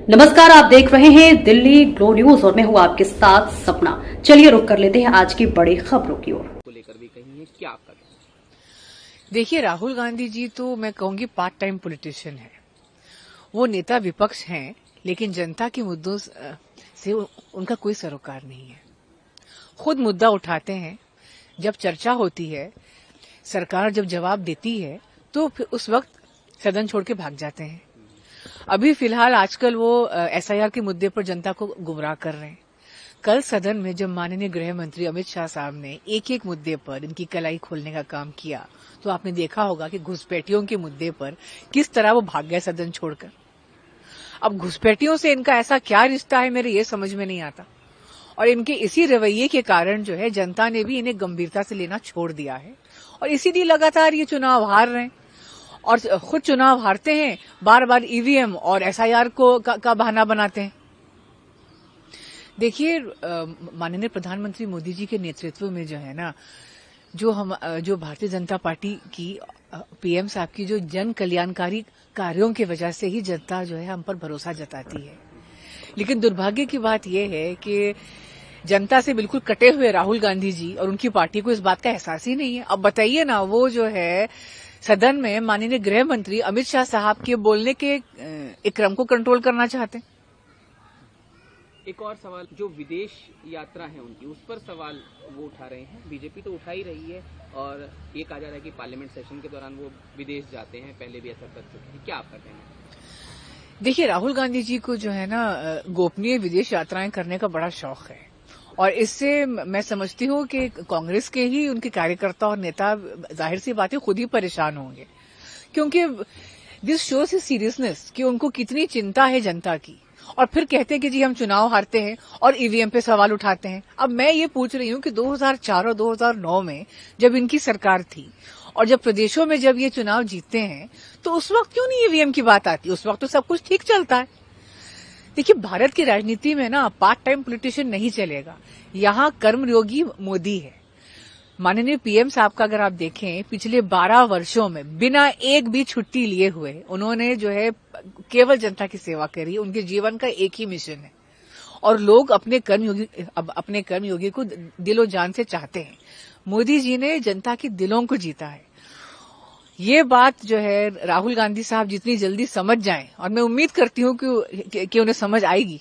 नमस्कार, आप देख रहे हैं दिल्ली ग्लो न्यूज और मैं हूं आपके साथ सपना। चलिए रुक कर लेते हैं आज की बड़ी खबरों की ओर। को लेकर भी कही है, क्या आपका कहना है? देखिए, राहुल गांधी जी तो मैं कहूंगी पार्ट टाइम पॉलिटिशियन है। वो नेता विपक्ष हैं, लेकिन जनता के मुद्दों से उनका कोई सरोकार नहीं है। खुद मुद्दा उठाते हैं, जब चर्चा होती है, सरकार जब जवाब देती है तो फिर उस वक्त सदन छोड़ के भाग जाते हैं। अभी फिलहाल आजकल वो एसआईआर के मुद्दे पर जनता को गुमराह कर रहे हैं। कल सदन में जब माननीय गृह मंत्री अमित शाह साहब ने एक एक मुद्दे पर इनकी कलाई खोलने का काम किया, तो आपने देखा होगा कि घुसपैठियों के मुद्दे पर किस तरह वो भाग गए सदन छोड़कर। अब घुसपैठियों से इनका ऐसा क्या रिश्ता है, मेरे ये समझ में नहीं आता। और इनके इसी रवैये के कारण जो है जनता ने भी इन्हें गंभीरता से लेना छोड़ दिया है और इसीलिए लगातार ये चुनाव हार रहे हैं। और खुद चुनाव हारते हैं, बार बार ईवीएम और एसआईआर का बहाना बनाते हैं। देखिए, माननीय प्रधानमंत्री मोदी जी के नेतृत्व में जो है ना, जो भारतीय जनता पार्टी की पीएम साहब की जो जन कल्याणकारी कार्यों की वजह से ही जनता जो है हम पर भरोसा जताती है। लेकिन दुर्भाग्य की बात यह है कि जनता से बिल्कुल कटे हुए राहुल गांधी जी और उनकी पार्टी को इस बात का एहसास ही नहीं है। अब बताइए ना, वो जो है सदन में माननीय गृह मंत्री अमित शाह साहब के बोलने के एक क्रम को कंट्रोल करना चाहते हैं। एक और सवाल, जो विदेश यात्रा है उनकी, उस पर सवाल वो उठा रहे हैं। बीजेपी तो उठा ही रही है और ये कहा जा रहा है कि पार्लियामेंट सेशन के दौरान वो विदेश जाते हैं, पहले भी ऐसा कर चुके हैं। क्या आपका कहना है? देखिए, राहुल गांधी जी को जो है ना गोपनीय विदेश यात्राएं करने का बड़ा शौक है और इससे मैं समझती हूं कि कांग्रेस के ही उनके कार्यकर्ता और नेता जाहिर सी बात है खुद ही परेशान होंगे, क्योंकि दिस शोज हिज सीरियसनेस कि उनको कितनी चिंता है जनता की। और फिर कहते हैं कि जी हम चुनाव हारते हैं और ईवीएम पे सवाल उठाते हैं। अब मैं ये पूछ रही हूं कि 2004 और 2009 में जब इनकी सरकार थी और जब प्रदेशों में जब ये चुनाव जीतते हैं, तो उस वक्त क्यों नहीं ईवीएम की बात आती? उस वक्त तो सब कुछ ठीक चलता है। देखिए, भारत की राजनीति में ना पार्ट टाइम पॉलिटिशियन नहीं चलेगा। यहाँ कर्मयोगी मोदी है। माननीय पीएम साहब का अगर आप देखें, पिछले 12 वर्षों में बिना एक भी छुट्टी लिए हुए उन्होंने जो है केवल जनता की सेवा करी। उनके जीवन का एक ही मिशन है और लोग अपने कर्मयोगी को दिलो जान से चाहते हैं। मोदी जी ने जनता के दिलों को जीता है। ये बात जो है राहुल गांधी साहब जितनी जल्दी समझ जाएं, और मैं उम्मीद करती हूं कि उन्हें समझ आएगी,